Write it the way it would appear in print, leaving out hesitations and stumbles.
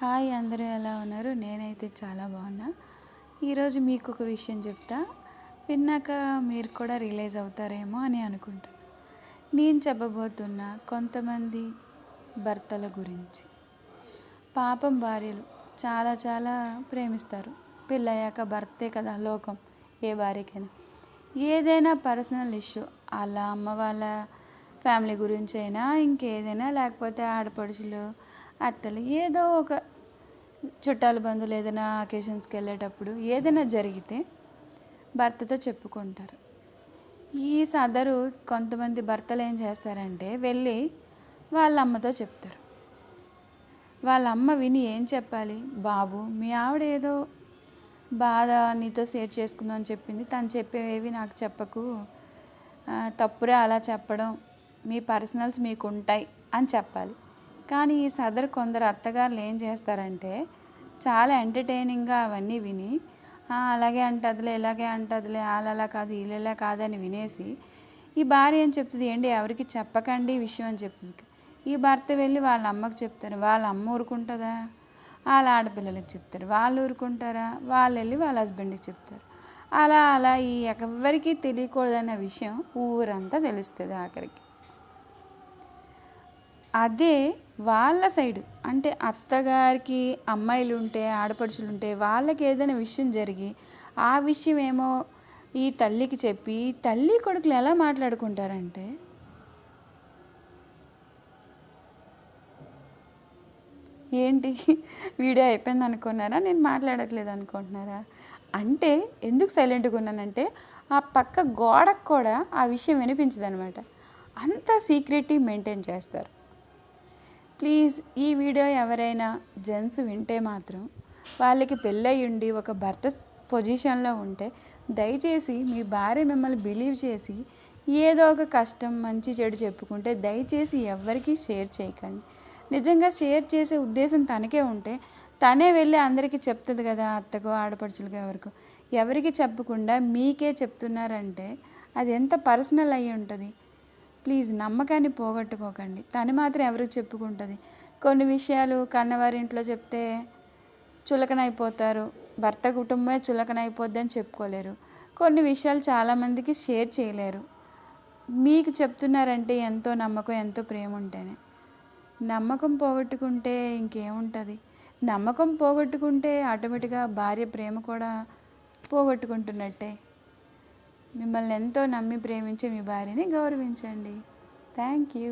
Hi, అందరూ ఎలా ఉన్నారు? నేనైతే చాలా బాగున్నా. ఈరోజు మీకు ఒక విషయం చెప్తా. విన్నాక మీరు కూడా రియలైజ్ అవుతారేమో అని అనుకుంటా. నేను చెప్పబోతున్న కొంతమంది భర్తల గురించి. పాపం భార్యలు చాలా చాలా ప్రేమిస్తారు. పెళ్ళయ్యాక భర్తే కదా లోకం ఏ భార్యకైనా. ఏదైనా పర్సనల్ ఇష్యూ వాళ్ళ అమ్మ వాళ్ళ ఫ్యామిలీ గురించి అయినా ఇంకేదైనా, లేకపోతే ఆడపడుచులు అత్తలు ఏదో ఒక చుట్టాల బంధువులు ఏదైనా అకేషన్స్కి వెళ్ళేటప్పుడు ఏదైనా జరిగితే భర్తతో చెప్పుకుంటారు. ఈ సదరు కొంతమంది భర్తలు ఏం చేస్తారంటే వెళ్ళి వాళ్ళ అమ్మతో చెప్తారు. వాళ్ళ అమ్మ విని ఏం చెప్పాలి, బాబు మీ ఆవిడ ఏదో బాధ నీతో షేర్ చేసుకుందాం అని చెప్పింది, తను చెప్పేవేవి నాకు చెప్పకు, తప్పురే అలా చెప్పడం, మీ పర్సనల్స్ మీకు ఉంటాయి అని చెప్పాలి. కానీ ఈ సదరు కొందరు అత్తగారులు ఏం చేస్తారంటే చాలా ఎంటర్టైనింగ్గా అవన్నీ విని అలాగే అంటదిలే ఇలాగే అంటదిలే వాళ్ళలా కాదు వీళ్ళలా కాదని వినేసి ఈ భార్య ఏం చెప్తుంది, ఏంటి ఎవరికి చెప్పకండి ఈ విషయం అని చెప్తుంది. ఈ భర్త వెళ్ళి వాళ్ళ అమ్మకు చెప్తారు. వాళ్ళ అమ్మ ఊరుకుంటుందా? వాళ్ళ ఆడపిల్లలకు చెప్తారు. వాళ్ళు ఊరుకుంటారా? వాళ్ళు వెళ్ళి వాళ్ళ హస్బెండ్కి చెప్తారు. అలా అలా ఈ ఎవరికీ తెలియకూడదన్న విషయం ఊరంతా తెలుస్తుంది ఆఖరికి. అదే వాళ్ళ సైడు అంటే అత్తగారికి అమ్మాయిలు ఉంటే ఆడపడుచులు ఉంటే వాళ్ళకి ఏదైనా విషయం జరిగి ఆ విషయం ఏమో ఈ తల్లికి చెప్పి తల్లి కొడుకులు ఎలా మాట్లాడుకుంటారంటే, ఏంటి వీడియో అయిపోయింది అనుకున్నారా, నేను మాట్లాడట్లేదు అనుకుంటున్నారా? అంటే ఎందుకు సైలెంట్గా ఉన్నానంటే ఆ పక్క గోడకు కూడా ఆ విషయం వినిపించదు అనమాట. అంత సీక్రెటీ మెయింటైన్ చేస్తారు. ప్లీజ్ ఈ వీడియో ఎవరైనా జెంట్స్ వింటే మాత్రం, వాళ్ళకి పెళ్ళయి ఉండి ఒక భర్త పొజిషన్లో ఉంటే దయచేసి మీ భార్య మిమ్మల్ని బిలీవ్ చేసి ఏదో ఒక కష్టం మంచి చెడు చెప్పుకుంటే దయచేసి ఎవరికి షేర్ చేయకండి. నిజంగా షేర్ చేసే ఉద్దేశం తనకే ఉంటే తనే వెళ్ళి అందరికీ చెప్తుంది కదా, అత్తకో ఆడపడుచులకో ఎవరికో. ఎవరికి చెప్పకుండా మీకే చెప్తున్నారంటే అది ఎంత పర్సనల్ అయ్యి ఉంటుంది. ప్లీజ్ నమ్మకాన్ని పోగొట్టుకోకండి. తను మాత్రం ఎవరికి చెప్పుకుంటుంది? కొన్ని విషయాలు కన్నవారింట్లో చెప్తే చులకనైపోతారు, భర్త కుటుంబమే చులకనైపోద్ది అని చెప్పుకోలేరు. కొన్ని విషయాలు చాలామందికి షేర్ చేయలేరు. మీకు చెప్తున్నారంటే ఎంతో నమ్మకం ఎంతో ప్రేమ ఉంటేనే. నమ్మకం పోగొట్టుకుంటే ఇంకేముంటుంది? నమ్మకం పోగొట్టుకుంటే ఆటోమేటిక్గా భార్య ప్రేమ కూడా పోగొట్టుకుంటున్నట్టే. మిమ్మల్ని ఎంతో నమ్మి ప్రేమించే మీ భార్యని గౌరవించండి. Thank you.